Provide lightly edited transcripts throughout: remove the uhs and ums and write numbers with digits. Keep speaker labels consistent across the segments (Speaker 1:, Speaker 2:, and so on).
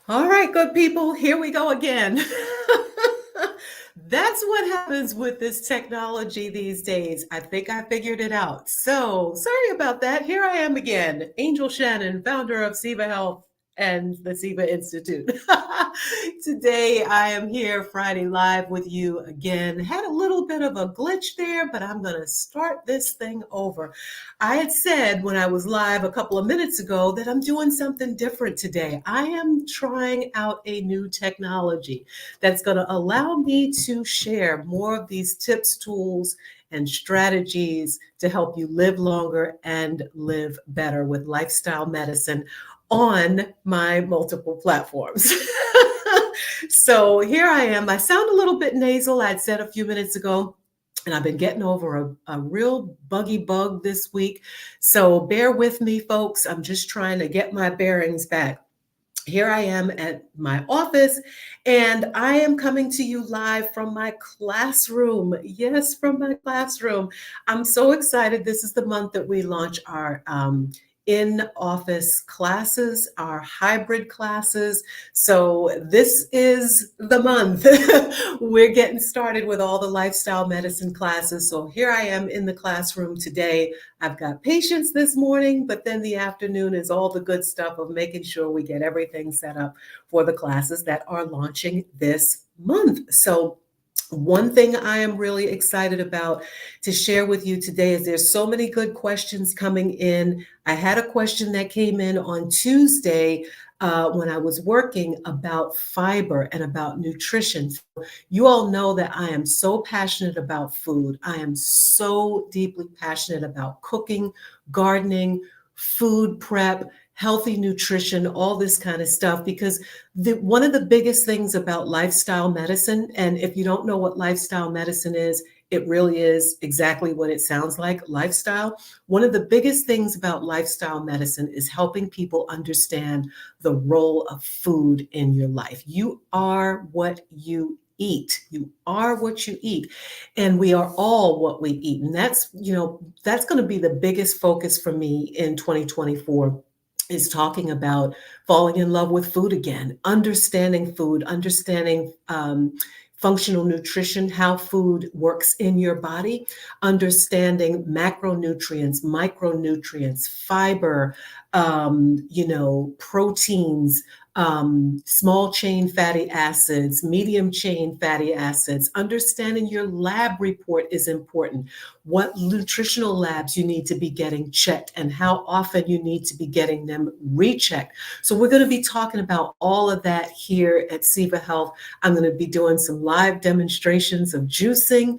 Speaker 1: All right, good people, here we go again. That's what happens with this technology these days. I think I figured it out. So, sorry about that. Here I am again, Angel Shannon, founder of Siva Health and the Siva Institute. Today, I am here Friday live with you again. Had a little bit of a glitch there, but I'm going to start this thing over. I had said when I was live a couple of minutes ago that I'm doing something different today. I am trying out a new technology that's going to allow me to share more of these tips, tools, and strategies to help you live longer and live better with lifestyle medicine on my multiple platforms. So here I am. I sound a little bit nasal. I'd said a few minutes ago, and I've been getting over a real buggy bug this week. So bear with me, folks. I'm just trying to get my bearings back. Here I am at my office, and I am coming to you live from my classroom. Yes, from my classroom. I'm so excited. This is the month that we launch our in-office classes, our hybrid classes. So this is the month. We're getting started with all the lifestyle medicine classes. So here I am in the classroom today. I've got patients this morning, but then the afternoon is all the good stuff of making sure we get everything set up for the classes that are launching this month. So one thing I am really excited about to share with you today is there's so many good questions coming in. I had a question that came in on Tuesday when I was working about fiber and about nutrition. You all know that I am so passionate about food. I am so deeply passionate about cooking, gardening, food prep, healthy nutrition, all this kind of stuff, because one of the biggest things about lifestyle medicine, and if you don't know what lifestyle medicine is, it really is exactly what it sounds like, lifestyle. One of the biggest things about lifestyle medicine is helping people understand the role of food in your life. You are what you eat. You are what you eat. And we are all what we eat. And that's going to be the biggest focus for me in 2024, is talking about falling in love with food again, understanding food, understanding functional nutrition, how food works in your body, understanding macronutrients, micronutrients, fiber, proteins, small chain fatty acids, medium chain fatty acids. Understanding your lab report is important. What nutritional labs you need to be getting checked and how often you need to be getting them rechecked. So we're going to be talking about all of that here at Siva Health. I'm going to be doing some live demonstrations of juicing,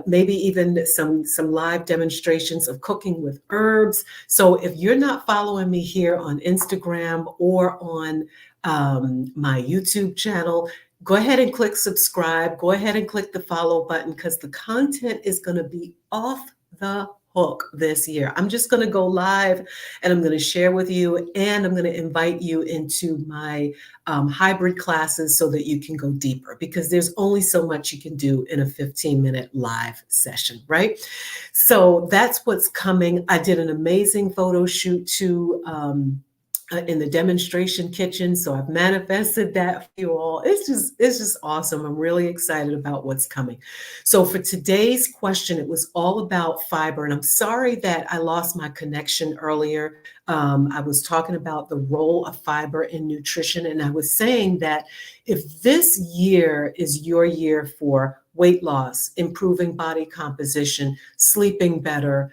Speaker 1: maybe even some live demonstrations of cooking with herbs. So if you're not following me here on Instagram or on my YouTube channel, go ahead and click subscribe. Go ahead and click the follow button, because the content is going to be off the hook this year. I'm just going to go live and I'm going to share with you, and I'm going to invite you into my hybrid classes so that you can go deeper, because there's only so much you can do in a 15-minute live session, right? So that's what's coming. I did an amazing photo shoot too, in the demonstration kitchen. So I've manifested that for you all. It's just awesome. I'm really excited about what's coming. So for today's question, it was all about fiber. And I'm sorry that I lost my connection earlier. I was talking about the role of fiber in nutrition. And I was saying that if this year is your year for weight loss, improving body composition, sleeping better,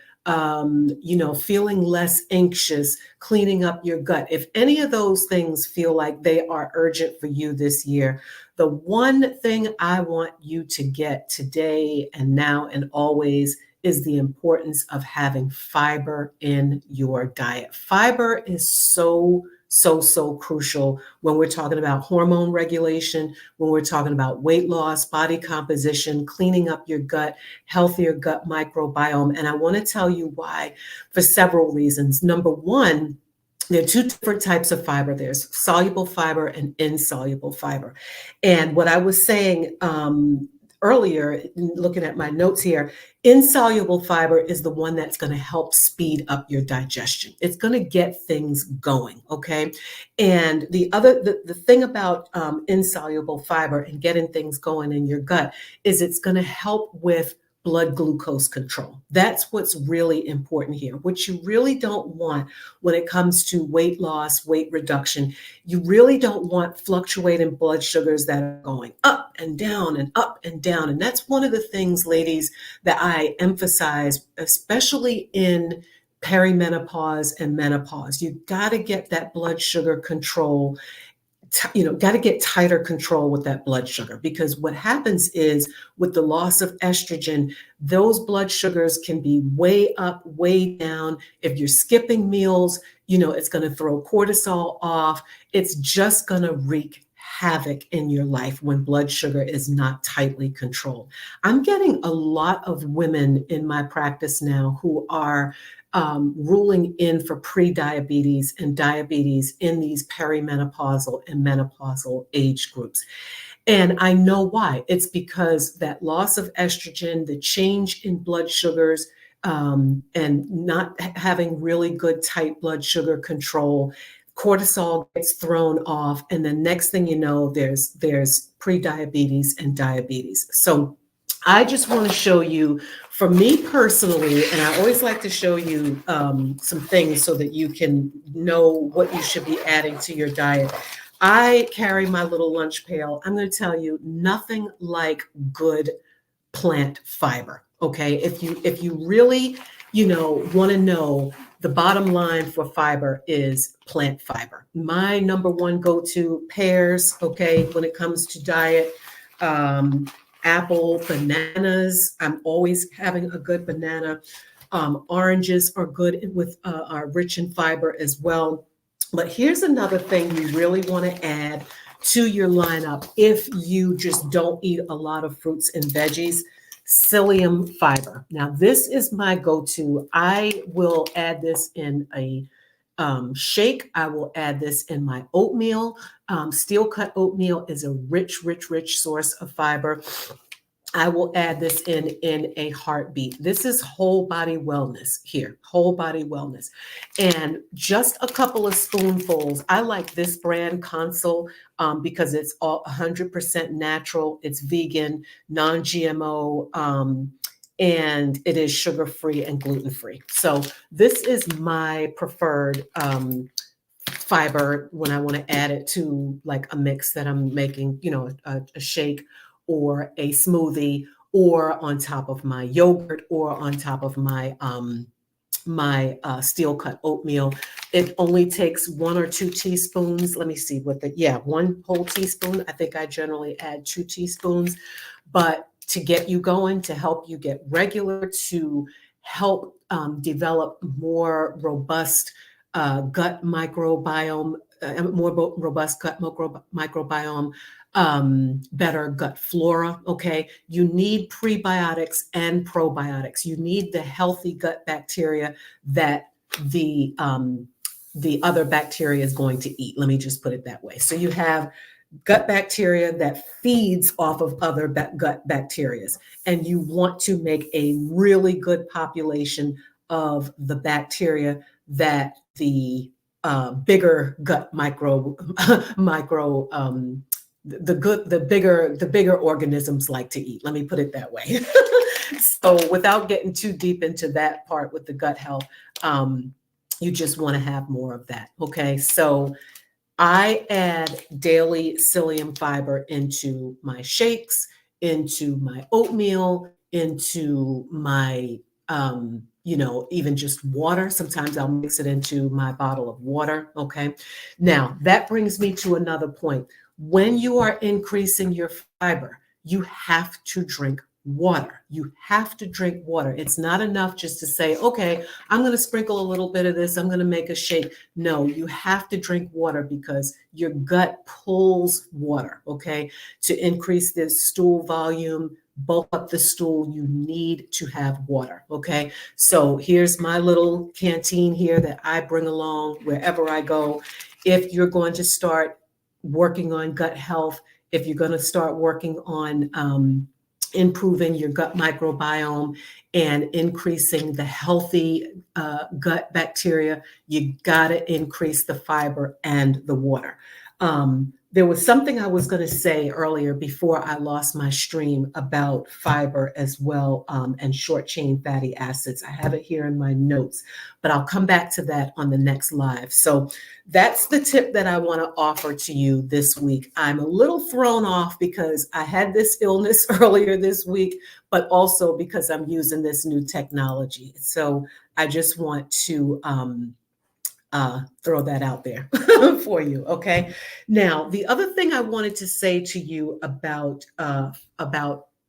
Speaker 1: feeling less anxious, cleaning up your gut. If any of those things feel like they are urgent for you this year, the one thing I want you to get today and now and always is the importance of having fiber in your diet. Fiber is so crucial when we're talking about hormone regulation, when we're talking about weight loss, body composition, cleaning up your gut, healthier gut microbiome. And I want to tell you why for several reasons. Number one, there are two different types of fiber. There's soluble fiber and insoluble fiber. And what I was saying earlier, looking at my notes here, insoluble fiber is the one that's going to help speed up your digestion. It's going to get things going, okay? And the thing about insoluble fiber and getting things going in your gut is it's going to help with blood glucose control. That's what's really important here. What you really don't want when it comes to weight loss, weight reduction, you really don't want fluctuating blood sugars that are going up and down and up and down. And that's one of the things, ladies, that I emphasize, especially in perimenopause and menopause. You got to get that blood sugar control, got to get tighter control with that blood sugar, because what happens is with the loss of estrogen, those blood sugars can be way up, way down. If you're skipping meals, it's going to throw cortisol off. It's just going to wreak havoc in your life when blood sugar is not tightly controlled. I'm getting a lot of women in my practice now who are ruling in for pre-diabetes and diabetes in these perimenopausal and menopausal age groups. And I know why. It's because that loss of estrogen, the change in blood sugars, and not having really good tight blood sugar control, cortisol gets thrown off, and the next thing you know, there's pre-diabetes and diabetes. So I just want to show you, for me personally, and I always like to show you some things so that you can know what you should be adding to your diet. I carry my little lunch pail. I'm going to tell you, nothing like good plant fiber. Okay, if you really want to know, the bottom line for fiber is plant fiber. My number one go-to: pears. Okay, when it comes to diet. Apple, bananas. I'm always having a good banana. Oranges are good are rich in fiber as well. But here's another thing you really want to add to your lineup if you just don't eat a lot of fruits and veggies: psyllium fiber. Now, this is my go-to. I will add this in a shake. I will add this in my oatmeal. Steel cut oatmeal is a rich, rich, rich source of fiber. I will add this in a heartbeat. This is whole body wellness here, whole body wellness. And just a couple of spoonfuls. I like this brand, Consul, because it's all 100% natural. It's vegan, non-GMO, and it is sugar-free and gluten-free. So this is my preferred fiber when I want to add it to like a mix that I'm making, a shake or a smoothie, or on top of my yogurt, or on top of my steel cut oatmeal. It only takes 1 or 2 teaspoons. Let me see one whole teaspoon. I think I generally add 2 teaspoons, but to get you going, to help you get regular, to help develop more robust gut microbiome, more robust gut microbiome, better gut flora. Okay, you need prebiotics and probiotics. You need the healthy gut bacteria that the other bacteria is going to eat. Let me just put it that way. So you have gut bacteria that feeds off of other gut bacteria, and you want to make a really good population of the bacteria that the bigger gut the bigger organisms like to eat. Let me put it that way. So without getting too deep into that part with the gut health, you just want to have more of that. Okay, so I add daily psyllium fiber into my shakes, into my oatmeal, into my, even just water. Sometimes I'll mix it into my bottle of water. Okay. Now that brings me to another point. When you are increasing your fiber, you have to drink water. You have to drink water. It's not enough just to say, okay, I'm going to sprinkle a little bit of this, I'm going to make a shake. No, you have to drink water, because your gut pulls water, okay? To increase the stool volume, bulk up the stool, you need to have water, okay? So here's my little canteen here that I bring along wherever I go. If you're going to start working on gut health, if you're going to start working on improving your gut microbiome and increasing the healthy gut bacteria, you got to increase the fiber and the water. There was something I was going to say earlier before I lost my stream about fiber as well, and short chain fatty acids. I have it here in my notes, but I'll come back to that on the next live. So that's the tip that I want to offer to you this week. I'm a little thrown off because I had this illness earlier this week, but also because I'm using this new technology. So I just want to throw that out there for you. Okay. Now, the other thing I wanted to say to you about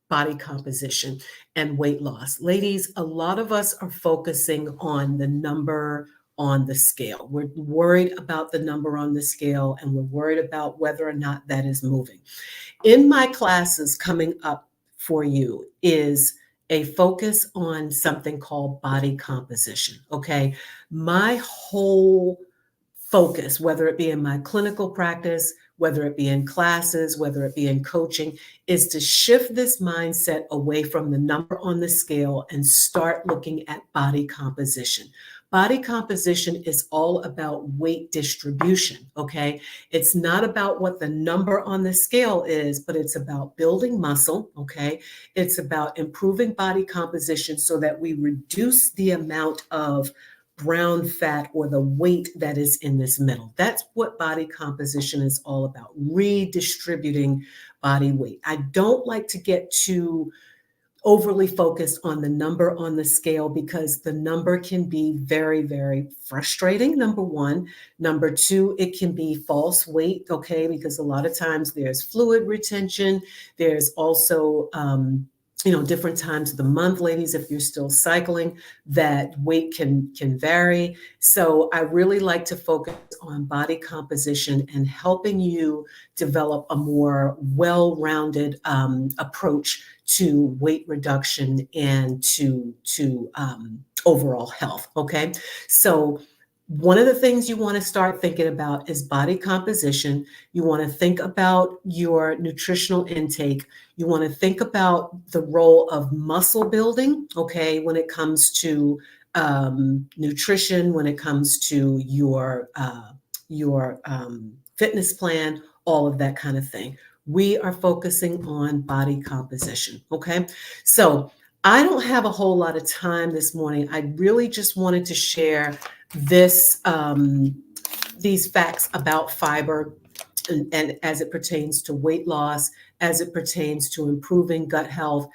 Speaker 1: body composition and weight loss, ladies, a lot of us are focusing on the number on the scale. We're worried about the number on the scale, and we're worried about whether or not that is moving. In my classes coming up for you is a focus on something called body composition. Okay. My whole focus, whether it be in my clinical practice, whether it be in classes, whether it be in coaching, is to shift this mindset away from the number on the scale and start looking at body composition. Body composition is all about weight distribution, okay? It's not about what the number on the scale is, but it's about building muscle, okay? It's about improving body composition so that we reduce the amount of brown fat or the weight that is in this middle. That's what body composition is all about, redistributing body weight. I don't like to get too overly focused on the number on the scale because the number can be very, very frustrating, number one. Number two, it can be false weight, okay, because a lot of times there's fluid retention. There's also different times of the month, ladies, if you're still cycling, that weight can vary. So I really like to focus on body composition and helping you develop a more well-rounded approach to weight reduction and to overall health. Okay, so one of the things you want to start thinking about is body composition. You want to think about your nutritional intake. You want to think about the role of muscle building, okay, when it comes to nutrition, when it comes to your fitness plan, all of that kind of thing. We are focusing on body composition, okay? So I don't have a whole lot of time this morning. I really just wanted to share these facts about fiber and as it pertains to weight loss, as it pertains to improving gut health,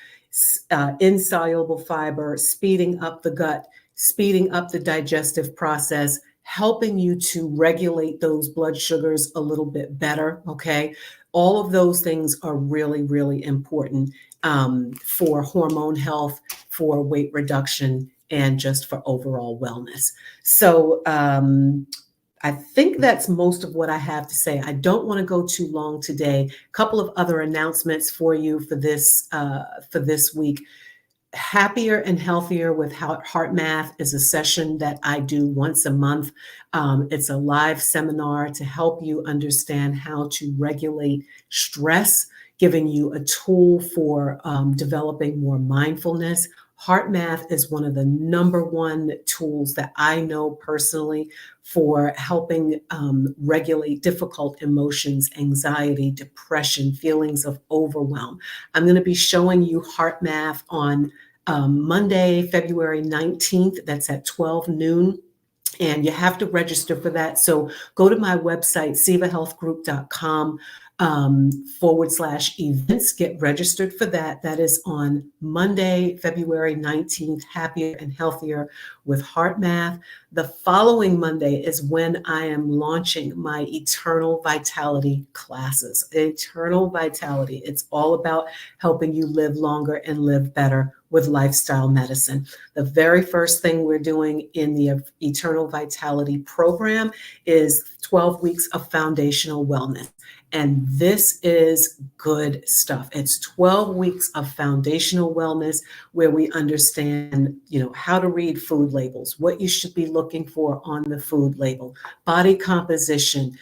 Speaker 1: insoluble fiber, speeding up the gut, speeding up the digestive process, helping you to regulate those blood sugars a little bit better, okay? All of those things are really, really important for hormone health, for weight reduction, and just for overall wellness. So I think that's most of what I have to say. I don't want to go too long today. A couple of other announcements for you for this week. Happier and Healthier with HeartMath is a session that I do once a month. It's a live seminar to help you understand how to regulate stress, giving you a tool for developing more mindfulness. HeartMath is one of the number one tools that I know personally for helping regulate difficult emotions, anxiety, depression, feelings of overwhelm. I'm going to be showing you HeartMath on Monday, February 19th. That's at 12 noon. And you have to register for that. So go to my website, sivahealthgroup.com /events. Get registered for that. That is on Monday, February 19th, Happier and Healthier with HeartMath. The following Monday is when I am launching my Eternal Vitality classes. Eternal Vitality. It's all about helping you live longer and live better with lifestyle medicine. The very first thing we're doing in the Eternal Vitality program is 12 weeks of foundational wellness. And this is good stuff. It's 12 weeks of foundational wellness where we understand, how to read food labels, what you should be looking for on the food label, body composition,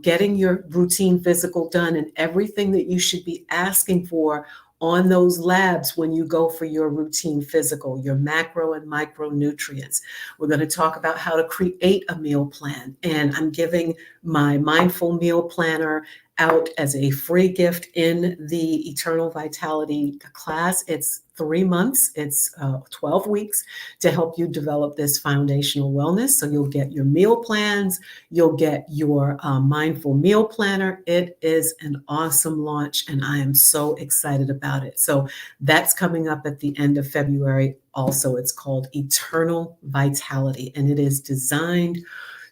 Speaker 1: getting your routine physical done, and everything that you should be asking for on those labs when you go for your routine physical, your macro and micronutrients. We're going to talk about how to create a meal plan. And I'm giving my mindful meal planner out as a free gift in the Eternal Vitality class. It's 3 months, it's 12 weeks to help you develop this foundational wellness. So you'll get your meal plans, you'll get your mindful meal planner. It is an awesome launch, and I am so excited about it. So that's coming up at the end of February. Also, it's called Eternal Vitality, and it is designed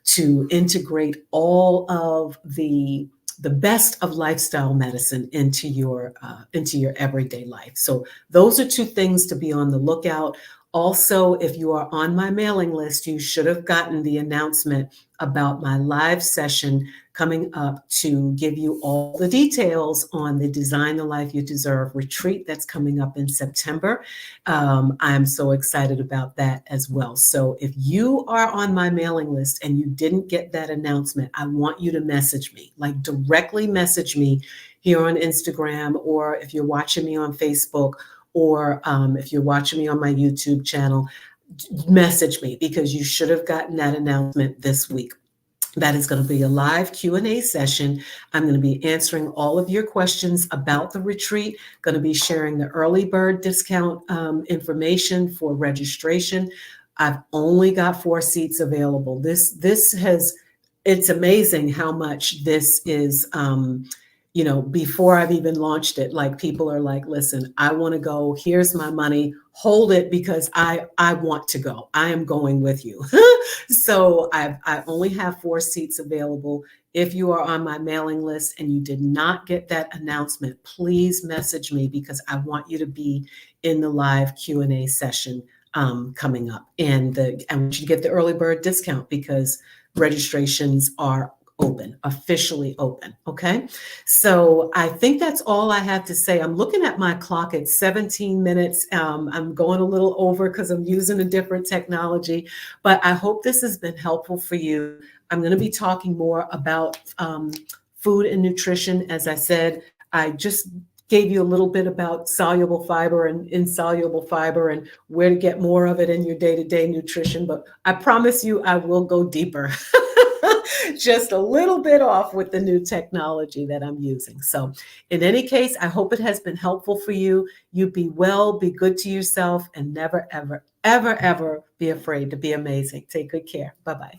Speaker 1: to integrate all of the best of lifestyle medicine into your everyday life. So those are two things to be on the lookout. Also, if you are on my mailing list, you should have gotten the announcement about my live session coming up to give you all the details on the Design the Life You Deserve retreat that's coming up in September. I'm so excited about that as well. So if you are on my mailing list and you didn't get that announcement, I want you to message me, like directly message me here on Instagram, or if you're watching me on Facebook, or if you're watching me on my YouTube channel, message me, because you should have gotten that announcement this week. That is going to be a live Q&A session. I'm going to be answering all of your questions about the retreat, going to be sharing the early bird discount information for registration. I've only got 4 seats available. It's amazing how much this is, before I've even launched it, like people are like, listen, I want to go, here's my money, hold it, because I want to go. I am going with you. So I only have 4 seats available. If you are on my mailing list and you did not get that announcement, please message me, because I want you to be in the live Q&A session coming up. And I want you to get the early bird discount, because registrations are officially open. Okay. So I think that's all I have to say. I'm looking at my clock at 17 minutes. I'm going a little over because I'm using a different technology, but I hope this has been helpful for you. I'm going to be talking more about food and nutrition. As I said, I just gave you a little bit about soluble fiber and insoluble fiber and where to get more of it in your day-to-day nutrition, but I promise you I will go deeper. Just a little bit off with the new technology that I'm using. So in any case, I hope it has been helpful for you. You be well, be good to yourself, and never, ever, ever, ever be afraid to be amazing. Take good care. Bye-bye.